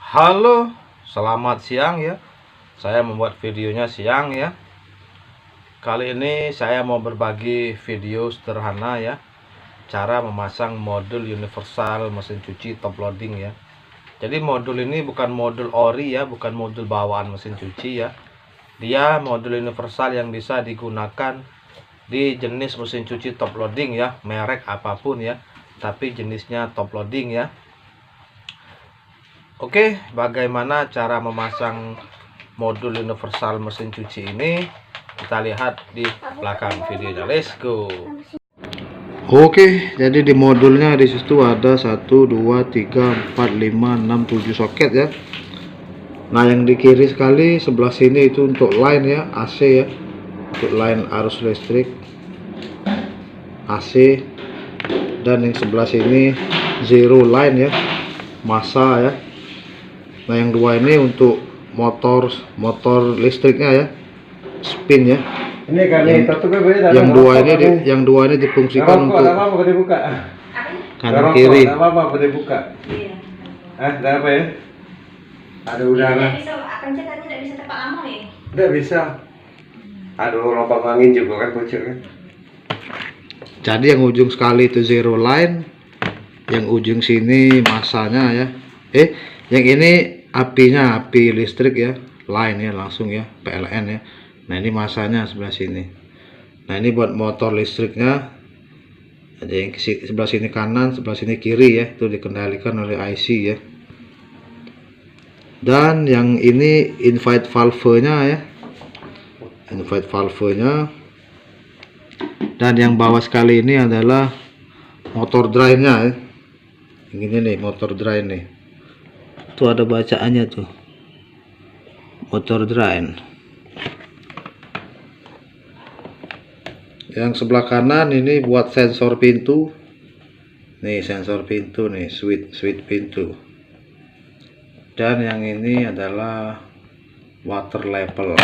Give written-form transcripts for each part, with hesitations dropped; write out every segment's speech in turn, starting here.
Halo, selamat siang ya. Saya membuat videonya siang ya. Kali ini saya mau berbagi video sederhana ya. Cara memasang modul universal mesin cuci top loading ya. Jadi modul ini bukan modul ori ya, bukan modul bawaan mesin cuci ya. Dia modul universal yang bisa digunakan di jenis mesin cuci top loading ya, merek apapun ya. Tapi jenisnya top loading ya. Oke, bagaimana cara memasang modul universal mesin cuci ini? Kita lihat di belakang videonya. Let's go. Oke, jadi di modulnya di situ ada 1 2 3 4 5 6 7 soket ya. Nah, yang di kiri sekali sebelah sini itu untuk line ya, AC ya. Untuk line arus listrik AC, dan yang sebelah sini zero line ya, massa ya. Nah, yang dua ini untuk motor listriknya ya, spin ya. Ini kan Yang dua ini difungsikan untuk kanan kiri. apa dibuka? Iya. Ada apa ya? Ada udara. Tidak bisa, pencetannya tidak bisa tepat lama ya? Tidak bisa. Aduh, lubang angin juga kan bocor kan. Jadi yang ujung sekali itu zero line, yang ujung sini masanya ya. Yang ini apinya, api listrik ya, line ya, langsung ya, PLN ya. Nah, ini masanya sebelah sini. Nah, ini buat motor listriknya. Ada yang sebelah sini kanan, sebelah sini kiri ya, itu dikendalikan oleh IC ya. Dan yang ini invite valve-nya ya, invite valve-nya. Dan yang bawah sekali ini adalah motor drain-nya ya. Ini nih motor drain nih. Tuh ada bacaannya tuh, motor drain. Yang sebelah kanan ini buat sensor pintu. Nih sensor pintu nih, switch pintu. Dan yang ini adalah water level,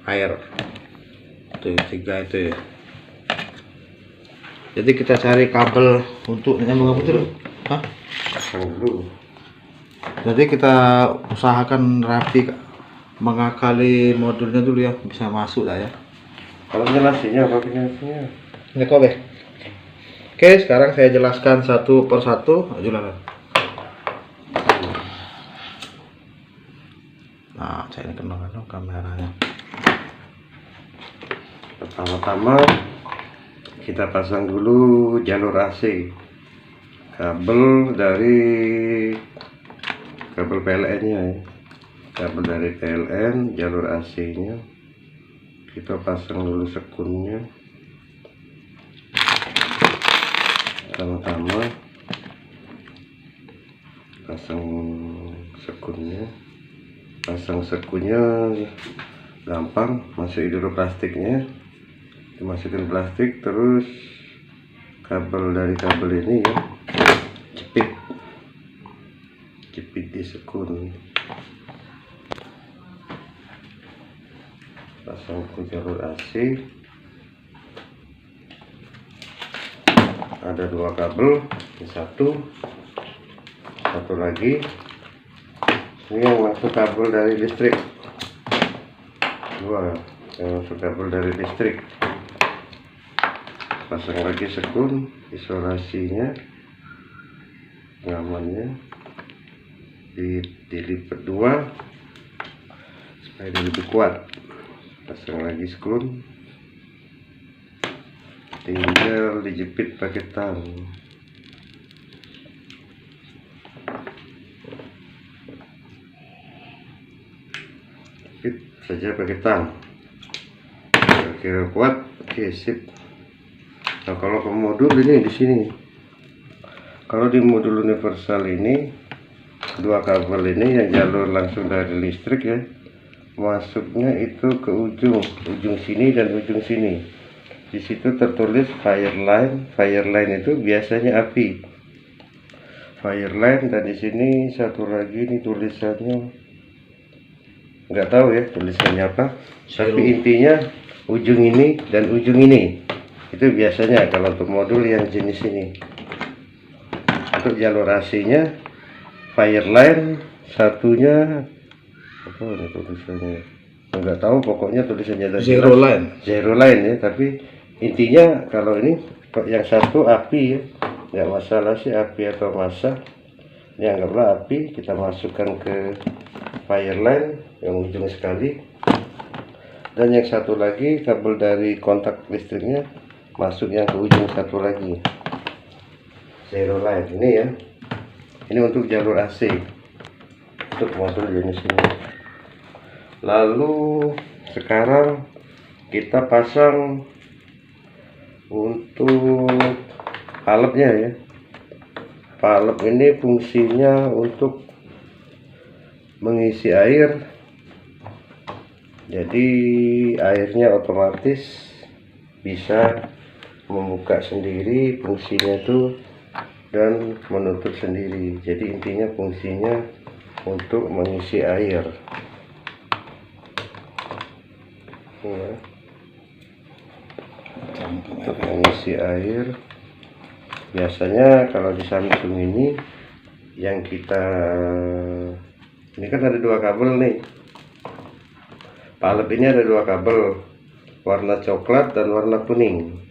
air. Tuh tiga itu ya. Jadi kita cari kabel untuk nyambung apa tuh? Hah? Pasang dulu. Jadi kita usahakan rapi mengakali modulnya dulu ya, bisa masuk lah ya. Kalau penjelasannya apa penjelasannya? Ini kobe. Oke, sekarang saya jelaskan satu persatu. Ajulah. Nah, saya ini kenal kameranya. Pertama-tama kita pasang dulu jalur AC. Kabel dari kabel PLN-nya ya. Kabel dari PLN, jalur AC-nya. Kita pasang dulu sekunnya. Pertama-tama pasang sekunnya. Pasang sekunnya gampang, masukin dulu plastiknya. Dimasukin plastik, terus kabel dari kabel ini ya, jepit di sekun. Pasang ke jalur AC. Ada dua kabel, ini satu lagi. Ini yang masuk kabel dari listrik, dua yang masuk kabel dari listrik. Pasang lagi sekun, isolasinya, pengamannya dilipat dua supaya dia lebih kuat. Pasang lagi sekun, tinggal dijepit pakai tang. Jepit saja pakai tang, kira-kira kuat. Oke, sip. Nah, kalau ke modul ini di sini. Kalau di modul universal ini, dua kabel ini yang jalur langsung dari listrik ya, masuknya itu ke ujung sini dan ujung sini. Di situ tertulis fire line. Fire line itu biasanya api. Fire line, dan di sini satu lagi ini tulisannya nggak tahu ya tulisannya apa. Tapi intinya ujung ini dan ujung ini. Itu biasanya kalau untuk modul yang jenis ini. Untuk jalur AC-nya Fireline, satunya apa ini tulisannya, nggak tahu, pokoknya tulisannya ada Zero line. zero line ya, tapi intinya kalau ini yang satu api ya, nggak masalah sih api atau massa, ini anggaplah api. Kita masukkan ke Fireline yang ujung sekali, dan yang satu lagi kabel dari kontak listriknya masuk yang ke ujung satu lagi, zero line ini ya. Ini untuk jalur AC, untuk modul jenis ini. Lalu sekarang kita pasang untuk palepnya ya. Palep ini fungsinya untuk mengisi air, jadi airnya otomatis bisa membuka sendiri fungsinya itu dan menutup sendiri. Jadi intinya fungsinya untuk mengisi air ya. Untuk mengisi air, biasanya kalau di Samsung ini yang kita, ini kan ada dua kabel nih, palep ini ada dua kabel, warna coklat dan warna kuning.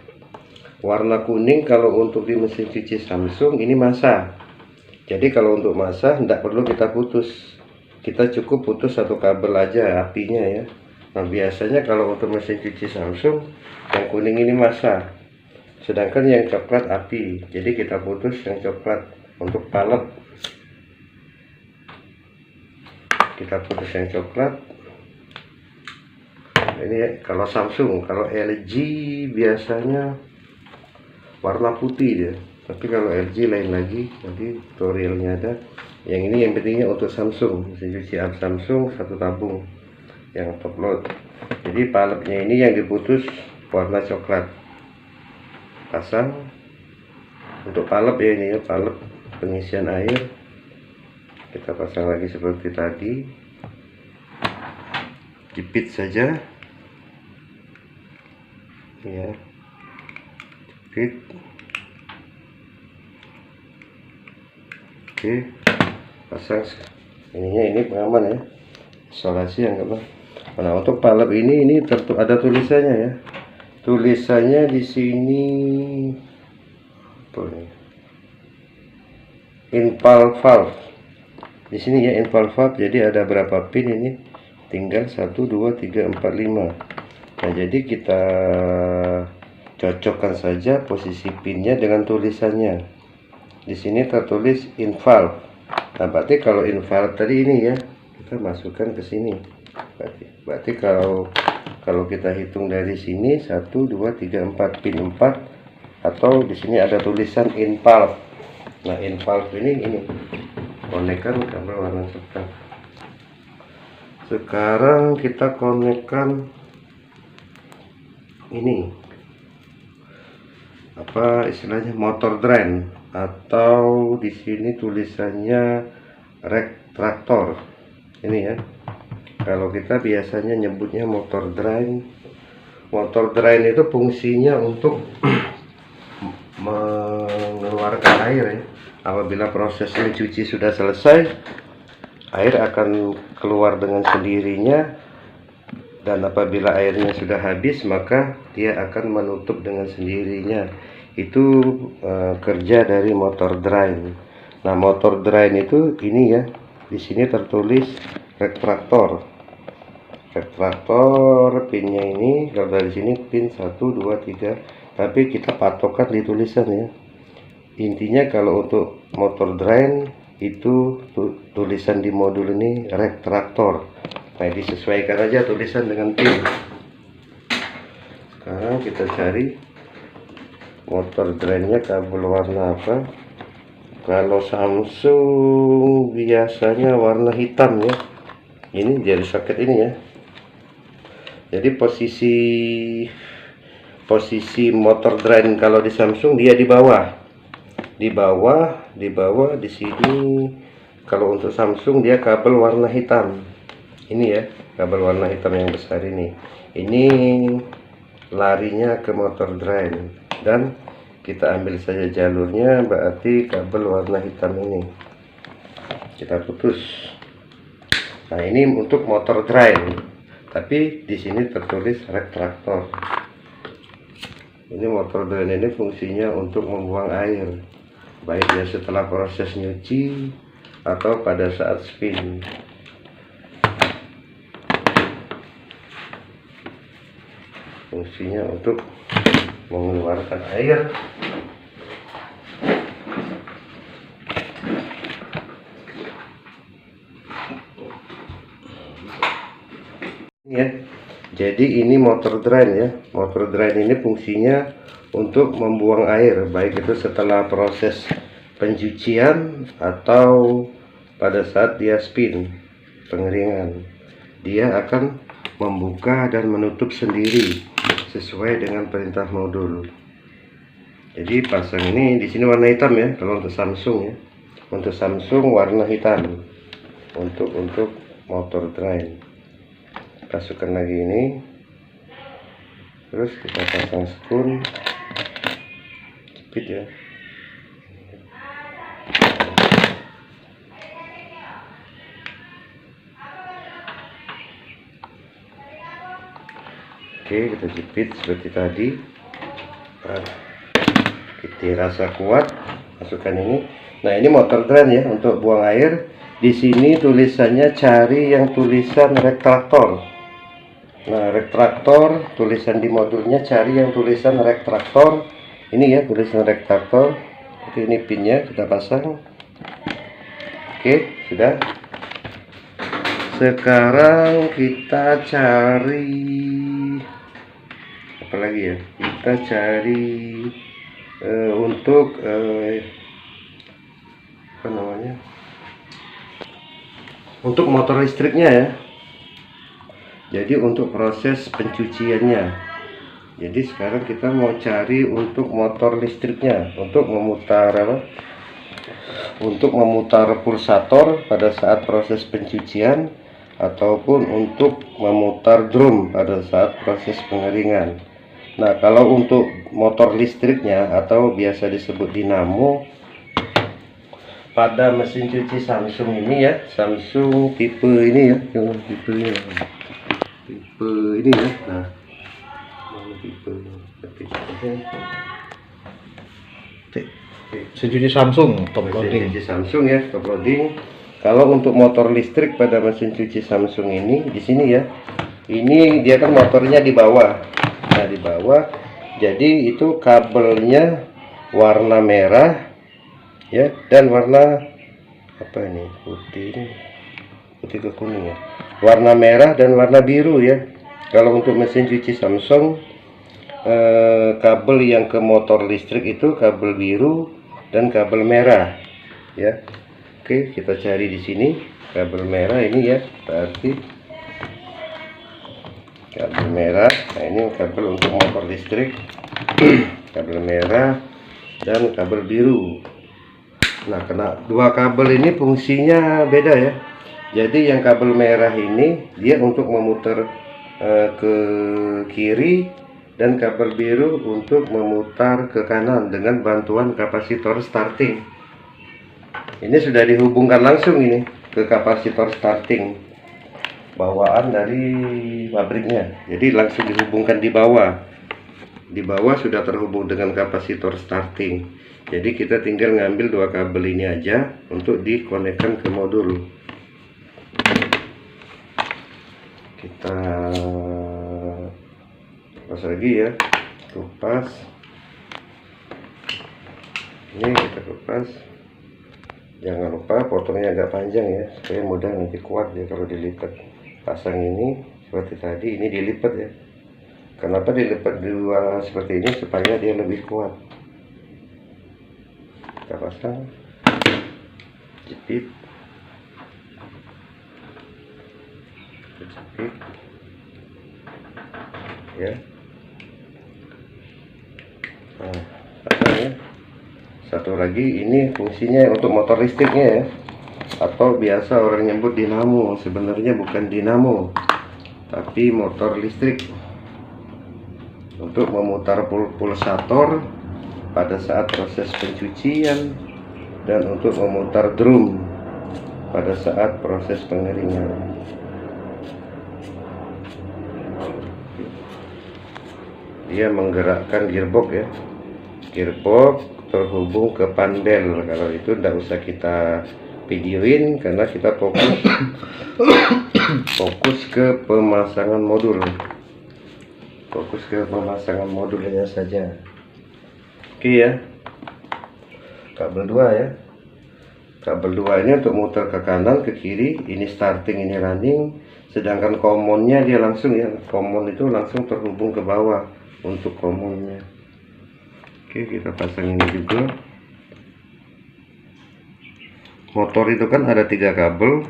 Warna kuning kalau untuk di mesin cuci Samsung ini massa, jadi kalau untuk massa tidak perlu kita putus, kita cukup putus satu kabel aja apinya ya. Nah biasanya kalau untuk mesin cuci Samsung yang kuning ini massa, sedangkan yang coklat api, jadi kita putus yang coklat. Untuk palep kita putus yang coklat ini ya, kalau Samsung. Kalau LG biasanya warna putih dia, tapi kalau LG lain lagi, nanti tutorialnya ada. Yang ini yang pentingnya untuk Samsung, mesin cuci Samsung satu tabung yang top load. Jadi palepnya ini yang diputus warna coklat, pasang untuk palep ya, ini ya palep pengisian air. Kita pasang lagi seperti tadi, jepit saja ya, jepit. Oke, pasang ininya, ini pengaman ya, isolasi anggaplah. Nah untuk palep ini ada tulisannya ya, tulisannya di sini infall valve di sini ya, infall valve. Jadi ada berapa pin ini, tinggal 1 2 3 4 5. Nah jadi kita cocokkan saja posisi pinnya dengan tulisannya. Di sini tertulis infall. Nah berarti kalau infall tadi ini ya, kita masukkan ke sini. Berarti kalau kita hitung dari sini 1 2 3 4, pin 4, atau di sini ada tulisan infall. Nah infall ini konekkan kabel warna coklat. Sekarang kita konekkan ini, apa istilahnya, motor drain, atau di sini tulisannya retraktor ini ya. Kalau kita biasanya nyebutnya motor drain. Motor drain itu fungsinya untuk mengeluarkan air ya. Apabila proses mencuci sudah selesai, air akan keluar dengan sendirinya, dan apabila airnya sudah habis maka dia akan menutup dengan sendirinya. Itu kerja dari motor drain. Nah motor drain itu ini ya, di sini tertulis retraktor. Retraktor pinnya ini, kalau dari sini pin 1 2 3, tapi kita patokan di tulisan ya. Intinya kalau untuk motor drain itu tulisan di modul ini retraktor. Nah disesuaikan aja tulisan dengan pin. Sekarang kita cari motor drainnya kabel warna apa. Kalau Samsung biasanya warna hitam ya. Ini dari soket ini ya. Jadi posisi motor drain kalau di Samsung dia di bawah. Di bawah di sini. Kalau untuk Samsung dia kabel warna hitam. Ini ya, kabel warna hitam yang besar ini. Ini larinya ke motor drain, dan kita ambil saja jalurnya, berarti kabel warna hitam ini. kita putus. Nah, ini untuk motor drain, tapi di sini tertulis retraktor. Ini motor drain ini fungsinya untuk membuang air, baik ya setelah proses nyuci atau pada saat spin. Fungsinya untuk mengeluarkan air. Ya, jadi ini motor drain ya. Motor drain ini fungsinya untuk membuang air, baik itu setelah proses pencucian atau pada saat dia spin, pengeringan. Dia akan membuka dan menutup sendiri sesuai dengan perintah modul. Jadi pasang ini di sini warna hitam ya, kalau untuk Samsung ya. Untuk Samsung warna hitam. Untuk motor drain. Masukkan lagi ini, terus kita pasang spoon, jepit ya. Oke, kita jepit seperti tadi. Kita rasa kuat, masukkan ini. Nah, ini motor drain ya, untuk buang air. Di sini tulisannya cari yang tulisan retraktor. Nah, retraktor, tulisan di modulnya cari yang tulisan retraktor. Ini ya, tulisan retraktor. Oke, ini pinnya kita pasang. Oke, sudah. Sekarang kita cari apa lagi ya? Kita cari untuk apa namanya? Untuk motor listriknya ya. Jadi untuk proses pencuciannya. Jadi sekarang kita mau cari untuk motor listriknya, untuk memutar apa? Untuk memutar pulsator pada saat proses pencucian ataupun untuk memutar drum pada saat proses pengeringan. Nah, kalau untuk motor listriknya atau biasa disebut dinamo, pada mesin cuci Samsung ini ya, Samsung tipe ini ya, tipe ini ya. Nah, tipe Mesin cuci Samsung top mesin loading. cuci Samsung ya, top loading. Kalau untuk motor listrik pada mesin cuci Samsung ini, di sini ya, ini dia kan motornya di bawah. Nah, di bawah, jadi itu kabelnya warna merah ya, dan warna apa ini, putih ke kuning ya, warna merah dan warna biru ya. Kalau untuk mesin cuci Samsung, kabel yang ke motor listrik itu kabel biru dan kabel merah ya. Oke, kita cari di sini kabel merah ini ya, berarti kabel merah. Nah, ini kabel untuk motor listrik. Kabel merah dan kabel biru. Nah, kena dua kabel ini fungsinya beda ya. Jadi yang kabel merah ini dia untuk memutar ke kiri, dan kabel biru untuk memutar ke kanan dengan bantuan kapasitor starting. Ini sudah dihubungkan langsung ini ke kapasitor starting bawaan dari pabriknya. Jadi langsung dihubungkan di bawah. Di bawah sudah terhubung dengan kapasitor starting. Jadi kita tinggal ngambil dua kabel ini aja untuk dikonekkan ke modul. Kita pas lagi ya, kupas. Ini kita kupas. Jangan lupa potongnya agak panjang ya, supaya mudah nanti kuat ya kalau dilipat. Pasang ini seperti tadi, ini dilipat ya. Kenapa dilipat dua seperti ini? Supaya dia lebih kuat. Kita pasang, jepit, jepit ya. Nah, pasang ya. Satu lagi, ini fungsinya untuk motor listriknya ya, atau biasa orang nyebut dinamo. Sebenarnya bukan dinamo, tapi motor listrik, untuk memutar pulsator pada saat proses pencucian dan untuk memutar drum pada saat proses pengeringan. Dia menggerakkan gearbox ya, gearbox terhubung ke pandel. Kalau itu tidak usah kita videoin karena kita fokus ke pemasangan modul, modulnya saja. Oke ya, kabel 2 ya, kabel 2 ini untuk muter ke kanan ke kiri, ini starting ini running, sedangkan commonnya dia langsung ya, common itu langsung terhubung ke bawah untuk commonnya. Oke, kita pasang ini juga. Motor itu kan ada 3 kabel,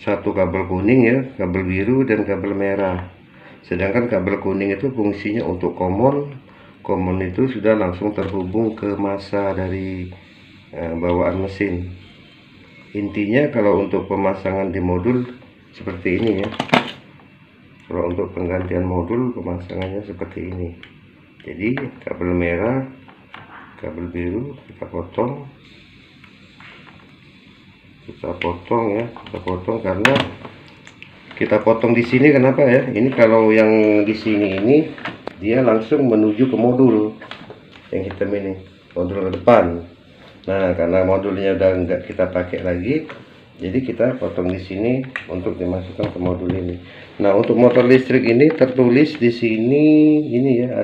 satu kabel kuning ya, kabel biru dan kabel merah. Sedangkan kabel kuning itu fungsinya untuk common itu sudah langsung terhubung ke massa dari bawaan mesin. Intinya kalau untuk pemasangan di modul seperti ini ya. Kalau untuk penggantian modul pemasangannya seperti ini. Jadi kabel merah, kabel biru kita potong ya, kita potong karena kita potong di sini. Kenapa ya? Ini kalau yang di sini ini dia langsung menuju ke modul yang hitam ini, modul ke depan. Nah, karena modulnya udah enggak kita pakai lagi, jadi kita potong di sini untuk dimasukkan ke modul ini. Nah, untuk motor listrik ini tertulis di sini ini ya,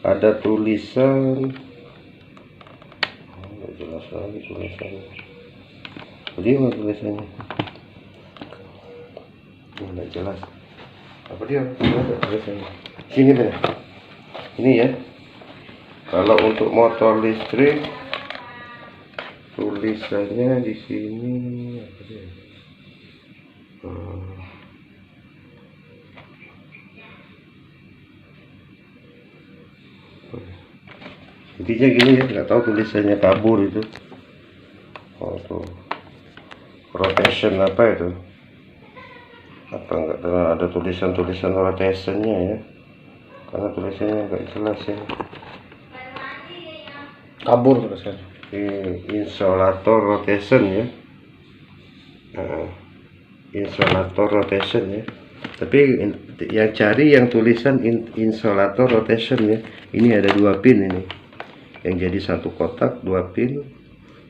ada tulisan, nggak jelas lagi tulisannya. Jadi mana tulisannya? Nggak jelas. Apa dia? Ada tulisannya. Sini deh. Ini ya. Kalau untuk motor listrik tulisannya di sini apa dia? Intinya gini ya, nggak tahu tulisannya kabur itu. Oh tuh, rotation apa itu? Apa nggak ada tulisan rotationnya ya? Karena tulisannya nggak jelas ya. Kabur tulisannya. Insolator rotation ya. Insolator rotation ya. Tapi yang cari yang tulisan insolator rotation ya. Ini ada 2 pin ini. Yang jadi satu kotak 2 pin.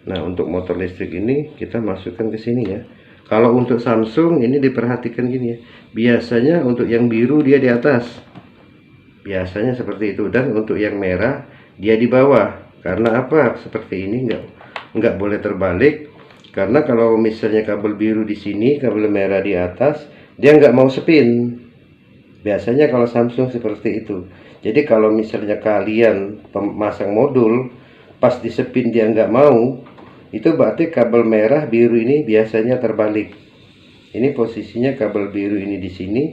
Nah, untuk motor listrik ini kita masukkan ke sini ya. Kalau untuk Samsung ini diperhatikan gini ya. Biasanya untuk yang biru dia di atas. Biasanya seperti itu, dan untuk yang merah dia di bawah. Karena apa? Seperti ini nggak boleh terbalik. Karena kalau misalnya kabel biru di sini, kabel merah di atas, dia nggak mau spin. Biasanya kalau Samsung seperti itu. Jadi kalau misalnya kalian pemasang modul pas di spin dia nggak mau, itu berarti kabel merah biru ini biasanya terbalik. Ini posisinya kabel biru ini di sini,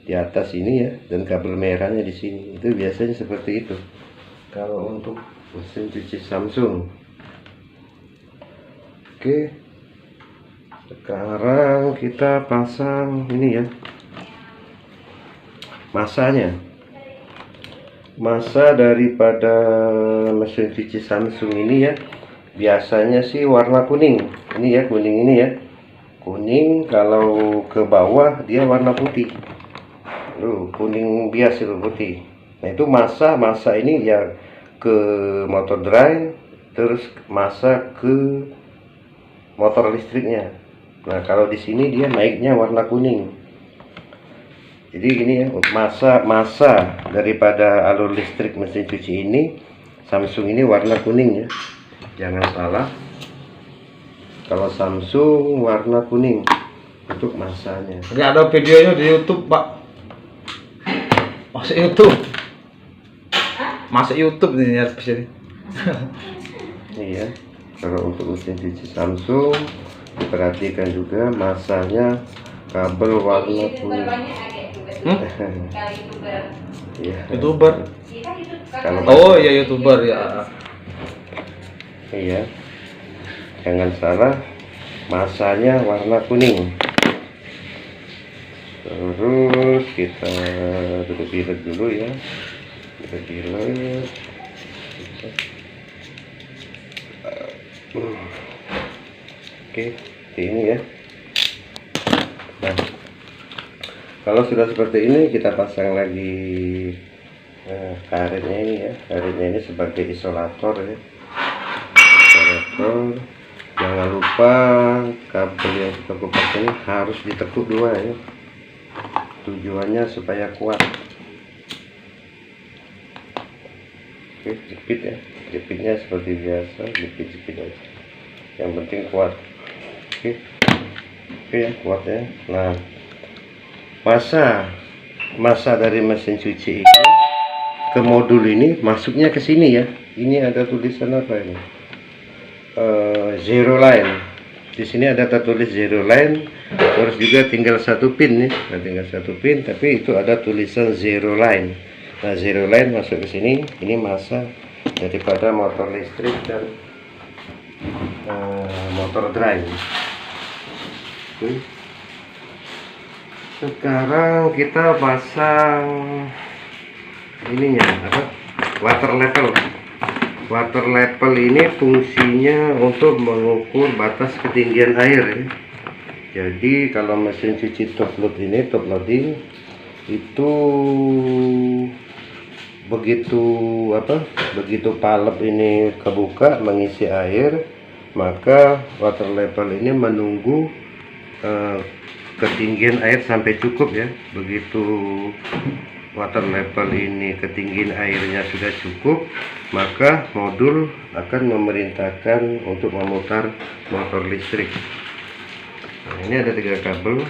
di atas ini ya, dan kabel merahnya di sini. Itu biasanya seperti itu. Kalau untuk mesin cuci Samsung. Oke. Sekarang kita pasang ini ya. Masanya. Masa daripada mesin cuci Samsung ini ya, biasanya sih warna kuning. Ini ya, kuning ini ya. Kuning, kalau ke bawah dia warna putih. Kuning biasa itu putih. Nah, itu masa ini ya ke motor drain, terus masa ke motor listriknya. Nah, kalau di sini dia naiknya warna kuning. Jadi gini ya, masa daripada alur listrik mesin cuci ini Samsung ini warna kuning ya. Jangan salah. Kalau Samsung warna kuning untuk masanya. Ini ada videonya di YouTube, Pak. Masuk YouTube. Masuk YouTube nih ya sini. Iya. Kalau untuk mesin cuci Samsung diperhatikan juga masanya kabel warna kuning. YouTuber. Kalau iya YouTuber ya. Iya. Jangan salah, masanya warna kuning. Terus kita bilet dulu ya. Kita bilet. Oke. seperti ini ya. Nah, kalau sudah seperti ini kita pasang lagi karetnya ini ya. Karetnya ini sebagai isolator ya. Isolator. Jangan lupa kabel yang kita kupas ini harus ditekuk dua ya. Tujuannya supaya kuat. Oke, jepit ya. Jepitnya seperti biasa, jepit-jepit aja. Yang penting kuat. Oke. Oke ya, kuat ya. Nah, masa dari mesin cuci ini ke modul ini masuknya ke sini ya. Ini ada tulisan apa ini? Zero line. Di sini ada tertulis zero line. Terus juga tinggal satu pin nih. Nah, tinggal satu pin, tapi itu ada tulisan zero line. Nah, zero line masuk ke sini. Ini masa daripada motor listrik dan motor drive. Oke. Sekarang kita pasang ininya apa? Water level. Water level ini fungsinya untuk mengukur batas ketinggian air ya. Jadi kalau mesin cuci top load ini, top loading itu begitu palep ini kebuka mengisi air, maka water level ini menunggu ketinggian air sampai cukup ya. Begitu water level ini ketinggian airnya sudah cukup, maka modul akan memerintahkan untuk memutar motor listrik. Nah, ini ada 3 kabel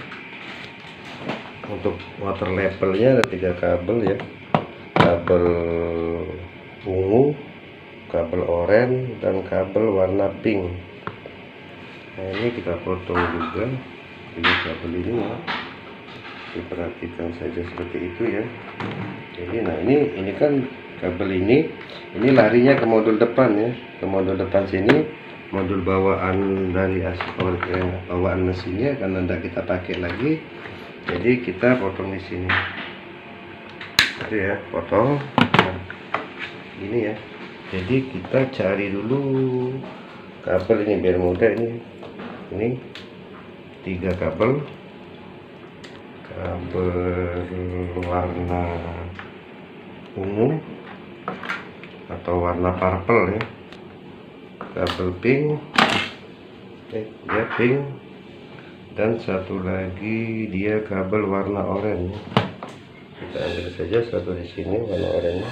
untuk water levelnya, ada 3 kabel ya. Kabel ungu, kabel oranye, dan kabel warna pink. Nah, ini kita potong juga ini kabel ini ya. Diperhatikan saja seperti itu ya. Jadi nah ini kan kabel ini larinya ke modul depan ya, ke modul depan sini, modul bawaan dari bawaan mesinnya karena tidak kita pakai lagi. Jadi kita potong di sini. Itu ya, potong. Nah, ini ya. Jadi kita cari dulu kabel ini biar mudah ini. Ini 3 kabel. Kabel warna ungu atau warna purple ya, kabel pink ya, pink, dan satu lagi dia kabel warna oranye. Kita ambil saja satu di sini warna oranye,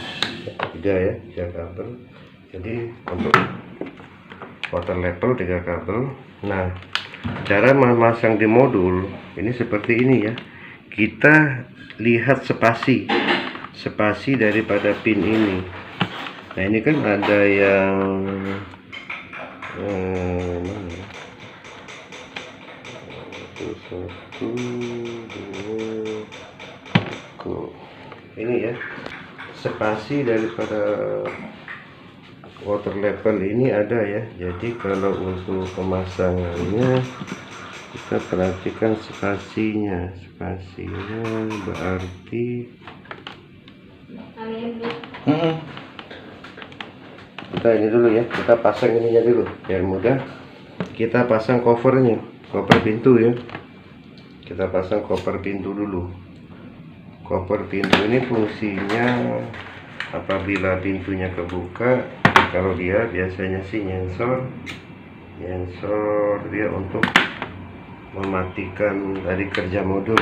3 ya, 3 kabel. Jadi untuk water level 3 kabel. Nah, cara memasang di modul ini seperti ini ya. Kita lihat spasi daripada pin ini. Nah, ini kan ada yang mana? 1, 2, 3. Ini ya, spasi daripada water level ini ada ya. Jadi kalau untuk pemasangannya kita perhatikan spasinya berarti kita ini dulu ya, kita pasang ininya dulu biar mudah. Kita pasang covernya, cover pintu ya. Kita pasang cover pintu dulu. Cover pintu ini fungsinya apabila pintunya kebuka, kalau dia biasanya sih nyensor dia untuk mematikan dari kerja modul.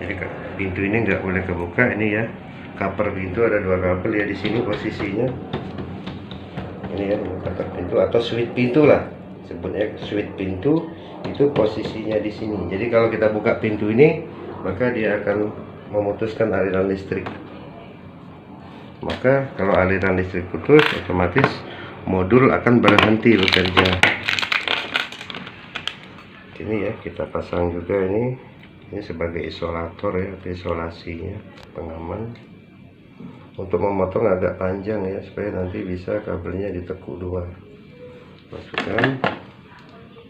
Jadi pintu ini nggak boleh kebuka. Ini ya, cover pintu ada 2 kabel ya di sini posisinya. Ini ya, cover pintu atau switch pintu lah, sebutnya switch pintu. Itu posisinya di sini. Jadi kalau kita buka pintu ini, maka dia akan memutuskan aliran listrik. Maka kalau aliran listrik putus, otomatis modul akan berhenti bekerja. Ini ya, kita pasang juga ini sebagai isolator ya, isolasinya, pengaman. Untuk memotong agak panjang ya, supaya nanti bisa kabelnya ditekuk 2. Masukkan,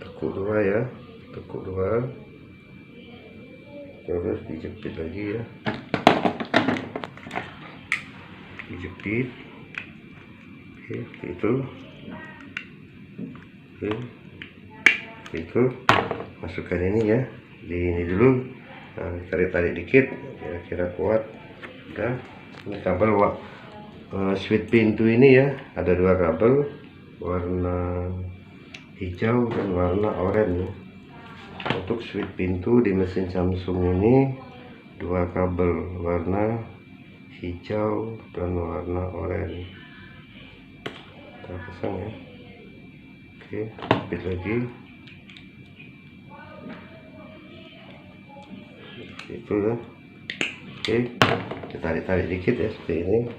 tekuk 2 ya, tekuk 2, terus dijepit lagi ya, dijepit. Oke, itu. Oke. itu masukkan ini ya, di ini dulu. Nah, tarik dikit, kira-kira kuat. Udah. Ini kabel switch pintu ini ya, ada 2 kabel, warna hijau dan warna oranye. Untuk switch pintu di mesin Samsung ini 2 kabel, warna hijau dan warna oranye. Kita pasang ya. Oke, jepit lagi. Itu ya. Oke, kita tarik dikit ya, seperti ini,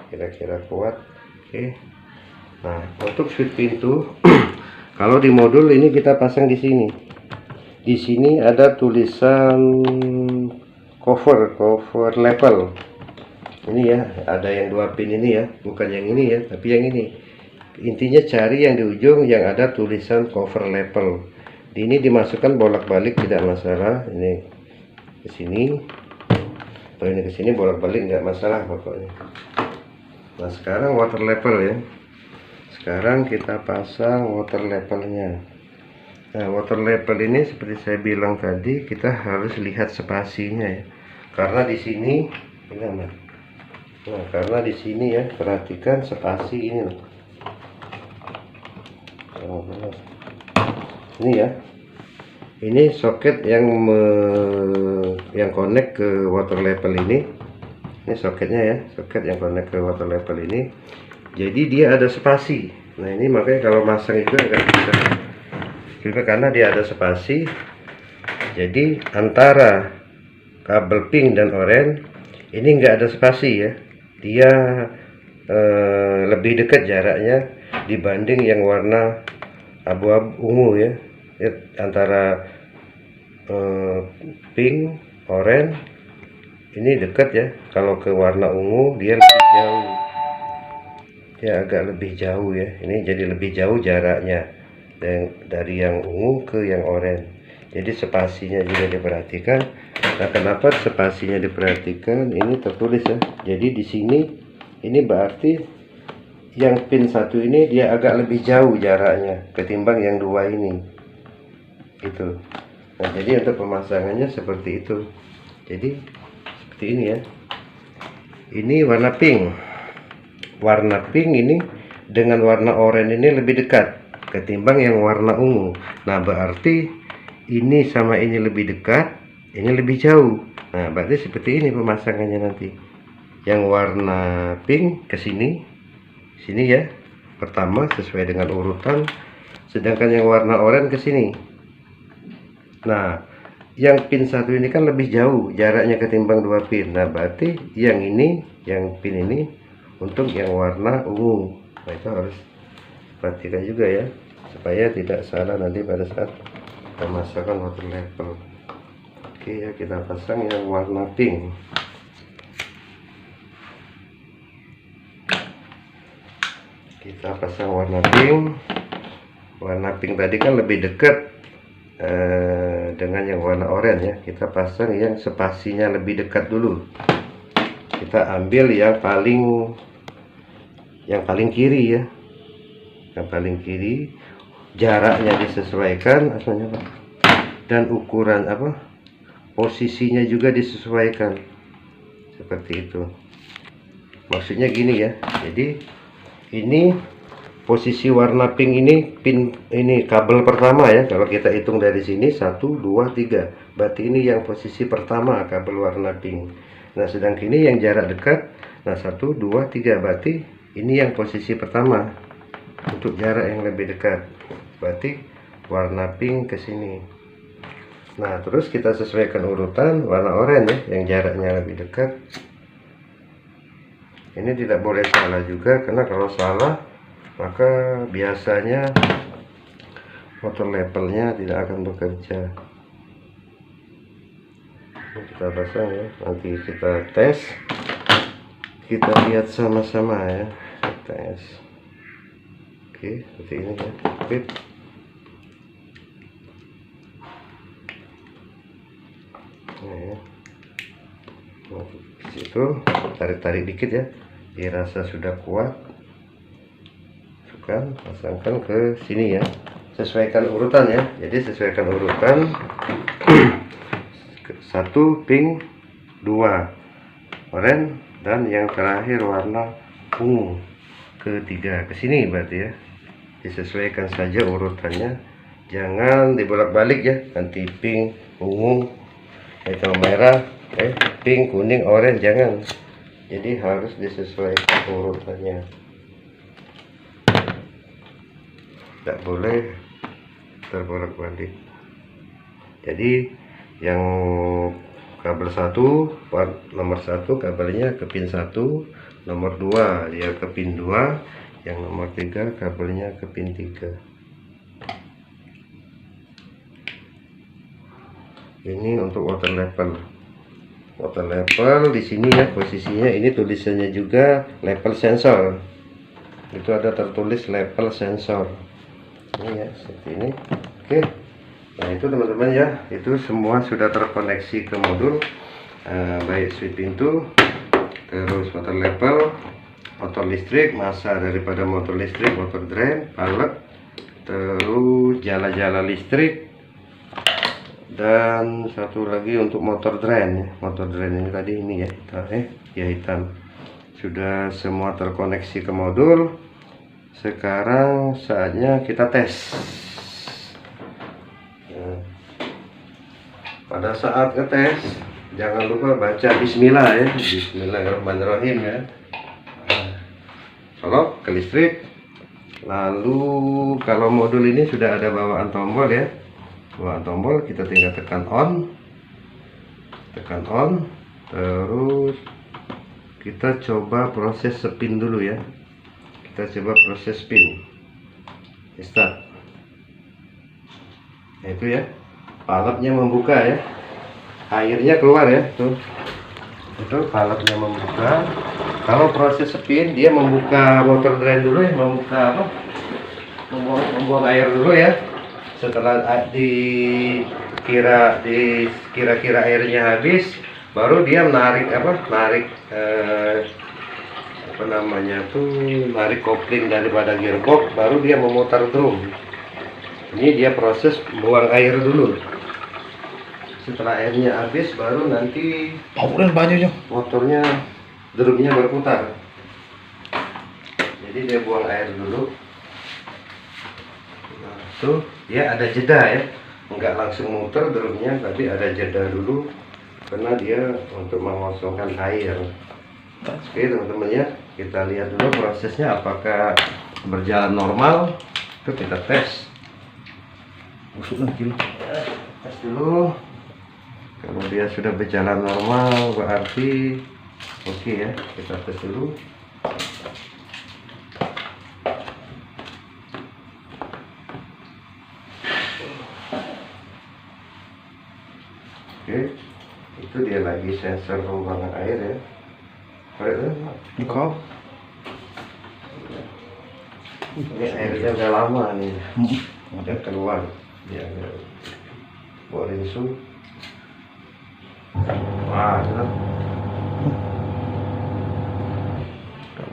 kira-kira kuat. Oke. Nah, untuk switch pintu kalau di modul ini kita pasang di sini. Di sini ada tulisan cover level. Ini ya, ada yang 2 pin ini ya, bukan yang ini ya, tapi yang ini. Intinya cari yang di ujung yang ada tulisan cover level. Ini dimasukkan bolak-balik tidak masalah. Ini ke sini, atau ini ke sini, bolak-balik nggak masalah pokoknya. Nah, sekarang water level ya. Sekarang kita pasang water levelnya. Nah, water level ini seperti saya bilang tadi, kita harus lihat spasinya ya. Karena di sini ini, nah, karena di sini ya, perhatikan spasi ini loh. Ini ya. Ini soket yang connect ke water level ini. Ini soketnya ya, soket yang connect ke water level ini. Jadi dia ada spasi. Nah, ini makanya kalau masang itu agak bisa. Juga karena dia ada spasi. Jadi antara kabel pink dan oranye ini enggak ada spasi ya. Dia lebih dekat jaraknya dibanding yang warna abu-abu ungu ya. Antara pink, oranye ini dekat ya. Kalau ke warna ungu dia lebih jauh. Dia agak lebih jauh ya. Ini jadi lebih jauh jaraknya dari yang ungu ke yang oranye. Jadi spasinya juga diperhatikan. Nah, kenapa spasinya diperhatikan? Ini tertulis ya. Jadi di sini ini berarti yang pin 1 ini dia agak lebih jauh jaraknya ketimbang yang 2 ini. Itu. Nah, jadi untuk pemasangannya seperti itu. Jadi seperti ini ya. Ini warna pink. Warna pink ini dengan warna oranye ini lebih dekat ketimbang yang warna ungu. Nah, berarti ini sama ini lebih dekat, ini lebih jauh. Nah, berarti seperti ini pemasangannya nanti. Yang warna pink ke sini, sini ya. Pertama sesuai dengan urutan, sedangkan yang warna oranye ke sini. Nah, yang pin 1 ini kan lebih jauh jaraknya ketimbang 2 pin. Nah, berarti yang ini, yang pin ini untuk yang warna ungu. Nah, itu harus perhatikan juga ya, supaya tidak salah nanti pada saat pemasangan water level. Oke ya, kita pasang yang warna pink. Kita pasang warna pink. Warna pink tadi kan lebih dekat dengan yang warna oranye ya. Kita pasang yang spasinya lebih dekat dulu. Kita ambil yang paling kiri ya. Yang paling kiri, jaraknya disesuaikan dan ukuran posisinya juga disesuaikan seperti itu. Maksudnya gini ya. Jadi ini posisi warna pink ini pin ini kabel pertama ya. Kalau kita hitung dari sini 1 2 3, berarti ini yang posisi pertama kabel warna pink. Nah, sedangkan ini yang jarak dekat. Nah, 1 2 3, berarti ini yang posisi pertama untuk jarak yang lebih dekat. Berarti warna pink ke sini. Nah, terus kita sesuaikan urutan warna oranye ya, yang jaraknya lebih dekat. Ini tidak boleh salah juga, karena kalau salah maka biasanya water levelnya tidak akan bekerja. Ini kita pasang ya, nanti kita tes, kita lihat sama-sama ya. Tes. Oke, seperti ini ya. Fit. Nah, ya. Nah, situ tarik-tarik dikit ya, dirasa sudah kuat, masukkan, pasangkan ke sini ya, sesuaikan urutan ya. Jadi sesuaikan urutan. 1 pink, 2 oranye, dan yang terakhir warna ungu ketiga ke sini berarti ya. Disesuaikan saja urutannya, jangan dibolak-balik ya, nanti pink, ungu, atau merah, pink, kuning, oranye, jangan. Jadi harus disesuaikan urutannya, tidak boleh terbolak-balik. Jadi yang kabel 1 nomor 1 kabelnya ke pin 1, nomor 2 dia ke pin 2, yang nomor 3 kabelnya ke pin 3. Ini untuk water level. Water level di sini ya posisinya, ini tulisannya juga level sensor. Itu ada tertulis level sensor. Ini ya seperti ini. Oke. Nah itu teman-teman ya, itu semua sudah terkoneksi ke modul, baik switch pintu, terus water level, motor listrik, massa daripada motor listrik, motor drain, pallet, terus jala-jala listrik, dan satu lagi untuk motor drain ya. Motor drain ini tadi ini ya hitam, ya hitam. Sudah semua terkoneksi ke modul. Sekarang saatnya kita tes. Pada saat ngetes jangan lupa baca bismillah ya, bismillahirrahmanirrahim ya. Colok ke listrik. Lalu kalau modul ini sudah ada bawaan tombol ya, bawaan tombol, kita tinggal tekan on, terus kita coba proses spin dulu ya. Kita coba proses spin, start. Nah, itu ya, palapnya membuka ya, airnya keluar ya, tuh itu palapnya membuka. Kalau proses spin dia membuka motor drain dulu ya, membuka apa, membuang air dulu ya. Setelah kira-kira airnya habis, baru dia menarik narik kopling daripada gearbox, baru dia memutar drum. Ini dia proses buang air dulu. Setelah airnya habis, baru nanti motornya, drumnya berputar. Jadi dia buang air dulu. Nah, tuh dia ada jeda ya, enggak langsung muter drumnya, tapi ada jeda dulu karena dia untuk mengosongkan air. Oke teman-teman ya, kita lihat dulu prosesnya apakah berjalan normal. Itu kita tes. Tes dulu. Kalau dia sudah berjalan normal berarti oke ya, kita tes dulu. Oke, itu dia lagi sensor pembuangan air ya. Ini airnya udah lama nih, udah keluar. Ya, boleh isu. Wah,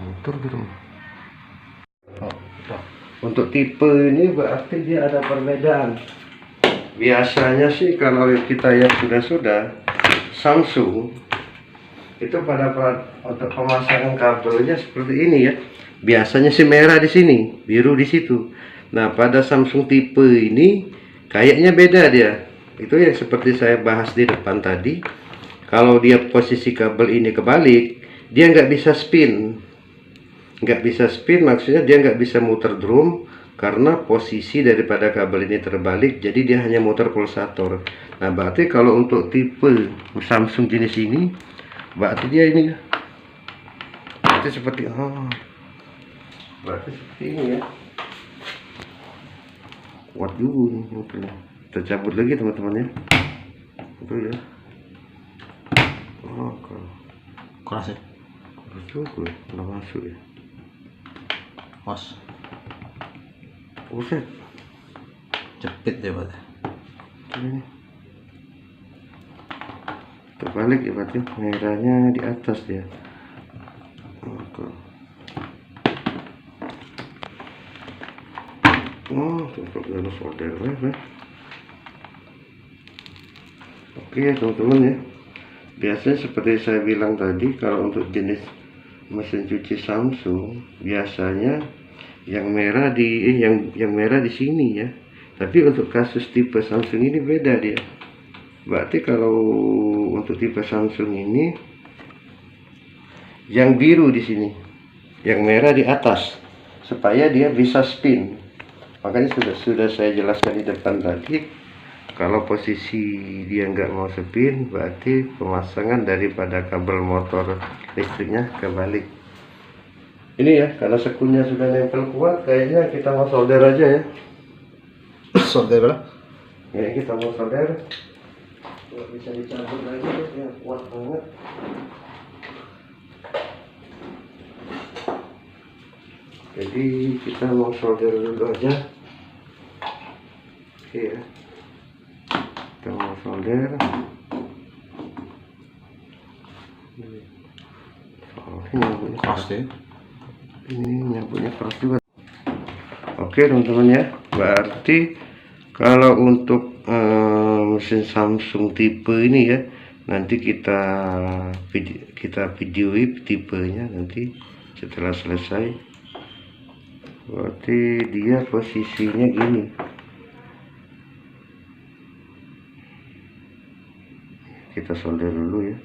muter gitu. Untuk tipe ini berarti dia ada perbedaan. Biasanya sih kalau kita yang sudah Samsung itu untuk pemasangan kabelnya seperti ini ya. Biasanya sih merah di sini, biru di situ. Nah, pada Samsung tipe ini kayaknya beda dia. Itu yang seperti saya bahas di depan tadi. Kalau dia posisi kabel ini kebalik, dia nggak bisa spin. Nggak bisa spin maksudnya dia nggak bisa muter drum karena posisi daripada kabel ini terbalik. Jadi dia hanya muter pulsator. Nah, berarti kalau untuk tipe Samsung jenis ini, berarti dia ini berarti seperti berarti seperti ini ya. Kuat juga nih. Kita cabut lagi teman-teman ya. Itu ya. Keras ya? Keras juga, udah masuk ya. Mas, Buset. jepit ya Pak. Ini terbalik ya berarti, merahnya di atas ya. Oke. Oh tuh. untuk solder ya. Oke ya teman-teman ya, biasanya seperti saya bilang tadi, kalau untuk jenis mesin cuci Samsung biasanya yang merah di sini ya. Tapi untuk kasus tipe Samsung ini beda dia. Berarti kalau untuk tipe Samsung ini yang biru di sini, yang merah di atas, supaya dia bisa spin. Makanya sudah saya jelaskan di depan tadi, kalau posisi dia nggak mau spin, berarti pemasangan daripada kabel motor listriknya kebalik. Ini ya, karena sekunnya sudah nempel kuat, kayaknya kita mau solder aja ya. Solder lah. Ya, kita mau solder. Nggak bisa dicabut lagi ya, kuat banget. Jadi kita mau solder dulu aja. Oke ya, kita mau solder. Ini nyambutnya keras ya. Ini nyambutnya keras juga. Oke teman-teman ya, berarti kalau untuk mesin Samsung tipe ini ya, nanti kita videoi tipenya nanti setelah selesai. Berarti dia posisinya gini. Kita solder dulu ya,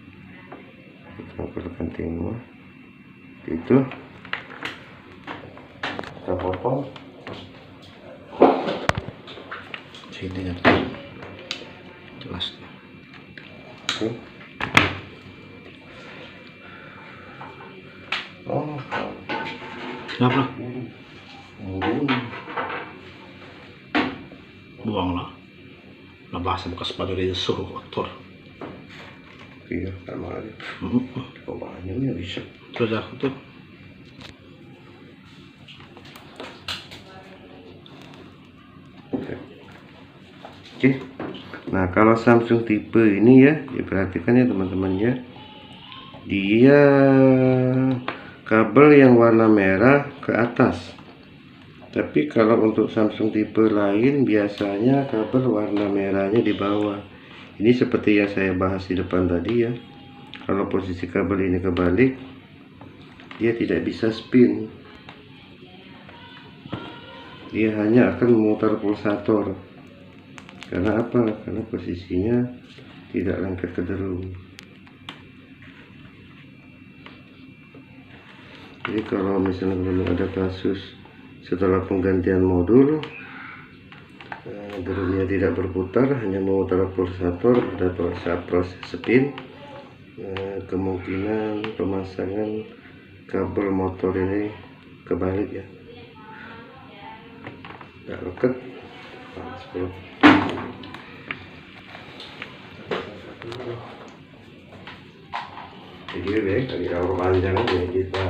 kita angkatkan timah itu, kita potong Sini ya, jelas. oke. Oh, Kenapa? oh. Buanglah. Nabasa bekas pada dia suruh kotor. Iya, sama aja. Kembangnya ini bisa. Terus aku tuh. Oke. Nah, kalau Samsung tipe ini ya, diperhatikan ya teman-teman ya. Dia kabel yang warna merah ke atas. Tapi kalau untuk Samsung tipe lain biasanya kabel warna merahnya di bawah. Ini seperti yang saya bahas di depan tadi ya. Kalau posisi kabel ini kebalik, dia tidak bisa spin. Dia hanya akan memutar pulsator. Karena apa? Karena posisinya tidak lengket ke drum. Jadi kalau misalnya belum ada kasus setelah penggantian modul, drumnya tidak berputar, hanya memutar pulsator pada saat proses spin, kemungkinan pemasangan kabel motor ini kebalik ya, nggak leket. Jadi deh, kali raur panjang aja kita.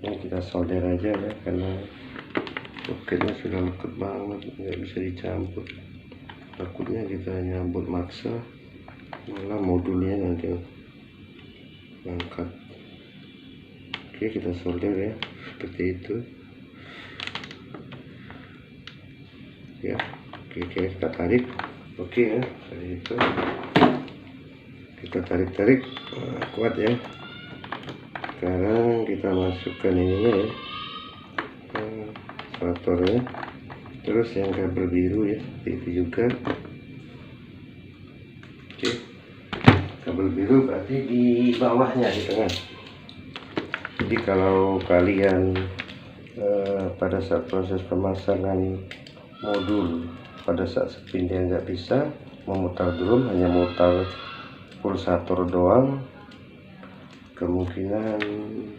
Ini kita solder aja ya, karena soketnya sudah leket banget, nggak bisa dicampur. Takutnya kita nyambut maksa, malah modulnya nanti ngangkat. Oke, kita solder ya, seperti itu. Ya, oke, kita tarik. Oke ya, seperti itu. Kita tarik-tarik, kuat ya. Sekarang kita masukkan ininya ya, motornya. Terus yang kabel biru ya, seperti itu juga. Oke, kabel biru berarti di bawahnya, di tengah. Jadi kalau kalian pada saat proses pemasangan modul, pada saat spin dia nggak bisa memutar drum, hanya mutar pulsator doang, kemungkinan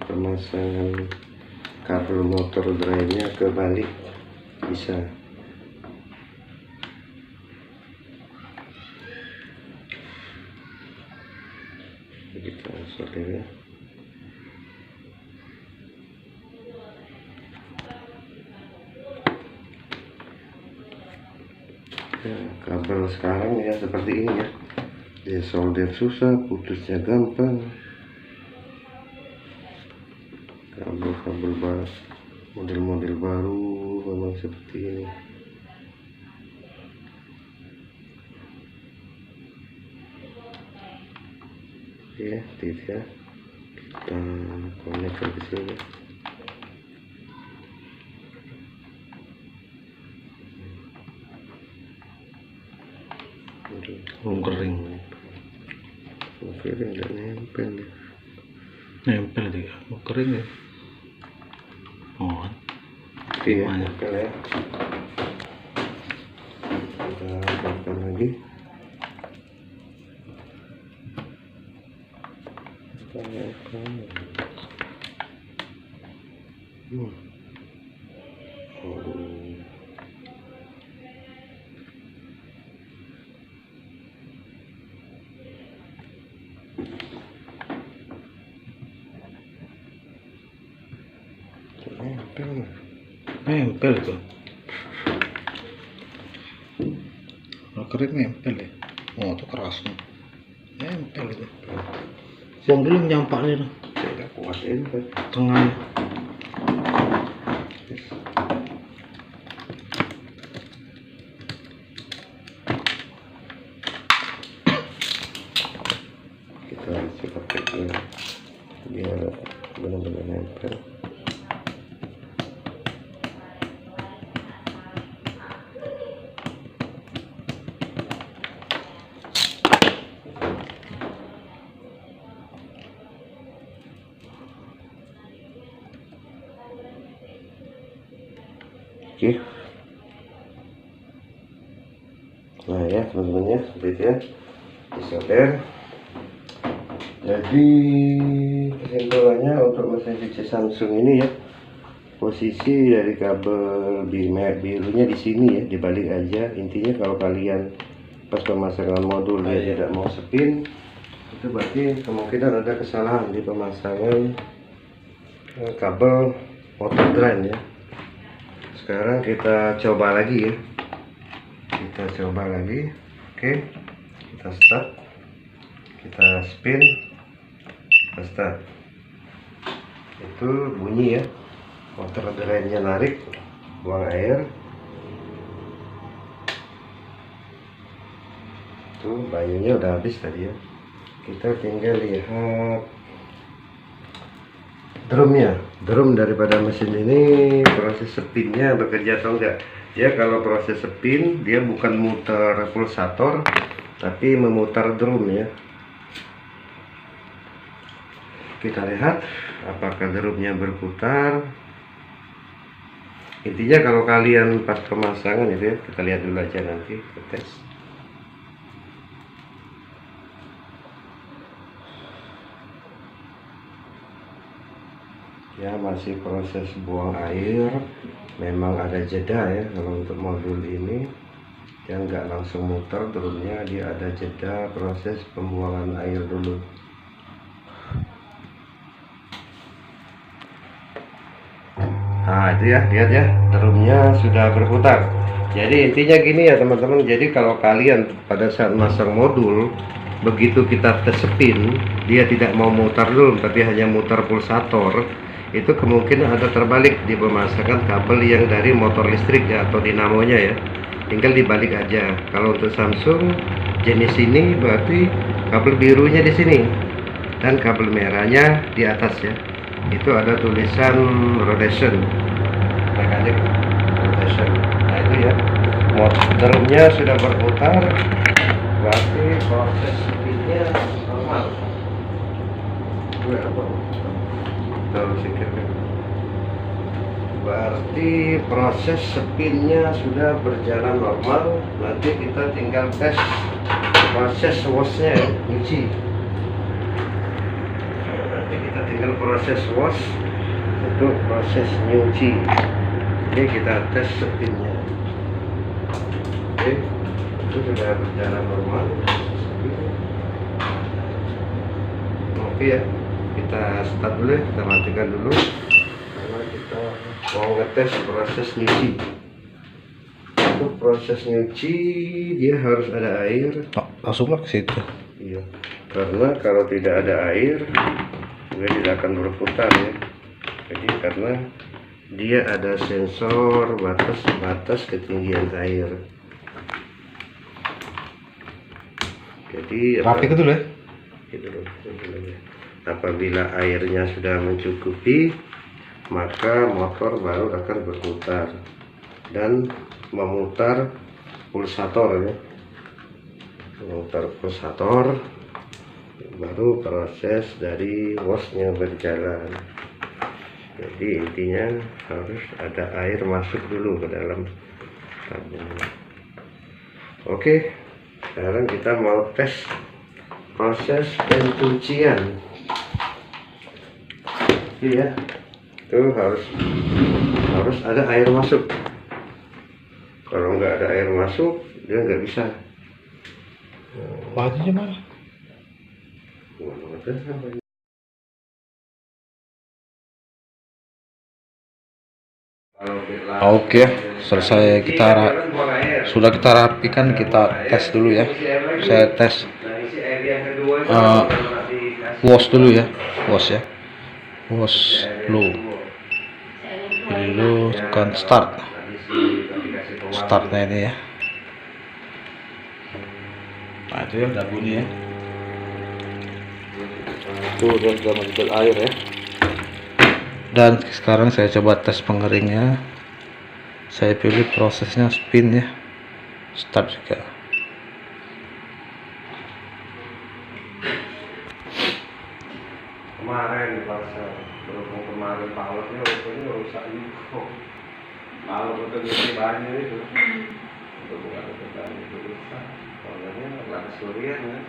pemasangan kabel motor drive-nya kebalik bisa. Kita solder ya. Kabel sekarang ya seperti ini ya, dia solder susah, putusnya gampang. Kabel-kabel baru model-model baru memang seperti ini. Oke, tiga kita konekkan ke sini. Belum kering. Oke, nggak nempel ya. Nempel dia. Mau kering ya. Oh. Oke, ya, nempel ya. Kita tekan lagi. Kita tekan. Nempel itu. Kalau kering nempel ya. Oh, itu keras nih. Nempel itu. Buang dulu nyampaknya tuh. Tidak kuat ini kan. Tengahnya. Kita coba pakai biar benar-benar nempel. Oke. Nah ya teman-teman ya, seperti itu ya, disolder. Jadi kesimpulannya untuk mesin cuci Samsung ini ya, posisi dari kabel birunya di sini ya, dibalik aja. Intinya kalau kalian pas pemasangan modul dia tidak mau spin, itu berarti kemungkinan ada kesalahan di pemasangan kabel motor drain ya. Sekarang kita coba lagi ya, kita coba lagi. Oke, kita start, kita spin, kita start. Itu bunyi ya, motor drainnya narik, buang air. Tuh bayunya udah habis tadi ya. Kita tinggal lihat drumnya, drum daripada mesin ini proses spinnya bekerja atau enggak ya. Kalau proses spin dia bukan muter pulsator tapi memutar drum ya. Kita lihat apakah drumnya berputar. Intinya kalau kalian pas pemasangan itu ya, kita lihat dulu aja nanti kita tes. Ya masih proses buang air, memang ada jeda ya kalau untuk modul ini, yang nggak langsung muter drumnya, dia ada jeda proses pembuangan air dulu. Nah itu ya, lihat ya, drumnya sudah berputar. Jadi intinya gini ya teman-teman, jadi kalau kalian pada saat masang modul, begitu kita tes spin, dia tidak mau mutar drum tapi hanya mutar pulsator, itu kemungkinan ada terbalik di pemasangan kabel yang dari motor listrik ya, atau dinamonya ya, tinggal dibalik aja. Kalau untuk Samsung jenis ini berarti kabel birunya di sini dan kabel merahnya di atas ya, itu ada tulisan rotation, mekanik rotation. Nah itu ya, motornya sudah berputar, berarti proses spinnya normal. Berarti proses spinnya sudah berjalan normal. Nanti kita tinggal tes proses washnya ya, nyuci. Nanti kita tinggal proses wash untuk proses nyuci. Ini kita tes spinnya. Oke, itu sudah berjalan normal. Oke ya, kita start dulu ya, kita matikan dulu karena kita mau ngetes proses nyuci. Untuk proses nyuci dia harus ada air. Langsunglah ke situ. Iya, karena kalau tidak ada air dia tidak akan berputar ya. Jadi karena dia ada sensor batas ketinggian air. Jadi Rapi gitu ya. apabila airnya sudah mencukupi, maka motor baru akan berputar dan memutar pulsator ya. Memutar pulsator, baru proses dari wasnya berjalan. Jadi intinya harus ada air masuk dulu ke dalam tabung. Oke, sekarang kita mau tes proses pencucian. Iya, itu harus ada air masuk. Kalau nggak ada air masuk, dia nggak bisa. Bajunya mana? Oke, selesai sudah kita rapikan, kita tes dulu ya. Saya tes wash dulu ya, wash low. Pilih dulu, tekan startnya ini ya. Nah itu ya, udah bunyi ya. Itu sudah menjadi air ya. Dan sekarang saya coba tes pengeringnya. Saya pilih prosesnya spin ya, start juga. Kemarin pas berhubung kemarin powernya rupanya rusak juga. Kalau untuk isi banyak itu untuk bukan untuk banyak itu rusak. Soalnya nggak kesurian ya.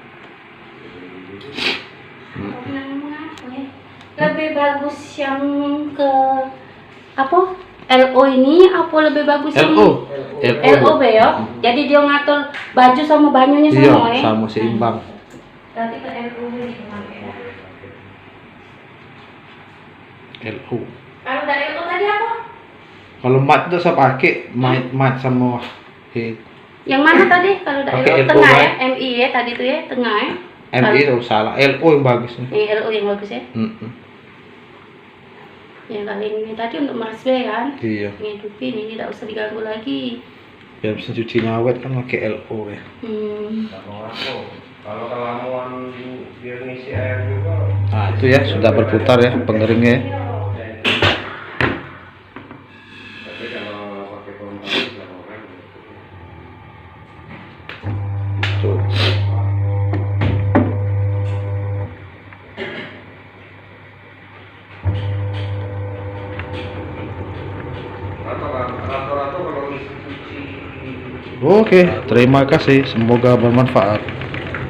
Lebih bagus yang ke apa? LO ini apa lebih bagus yang LO ya? Jadi dia ngatur baju sama banyunya sama Iya, sama seimbang. Berarti ke LO ini gimana? LO. Kalau dari LO tadi apa? Kalau mat itu saya pakai mat sama head. Yang mana tadi? Kalau dari Pakai LO LO tengah ya. ya, MI ya tadi tuh ya, tengah ya. MI itu salah, LO yang bagus nih. Ini LO yang bagus ya. Yang kali ini tadi untuk Mas B kan. Iya. Ngidupin ini tidak usah diganggu lagi. Biar bisa cuci awet kan pakai LO ya. Kalau kelamuan biar ngisi air juga. Nah itu ya sudah berputar ya pengeringnya. Tapi kalau pakai pompa bisa orang. Tuh. Rata-rata kalau ngisi cuci. Oke, terima kasih. Semoga bermanfaat.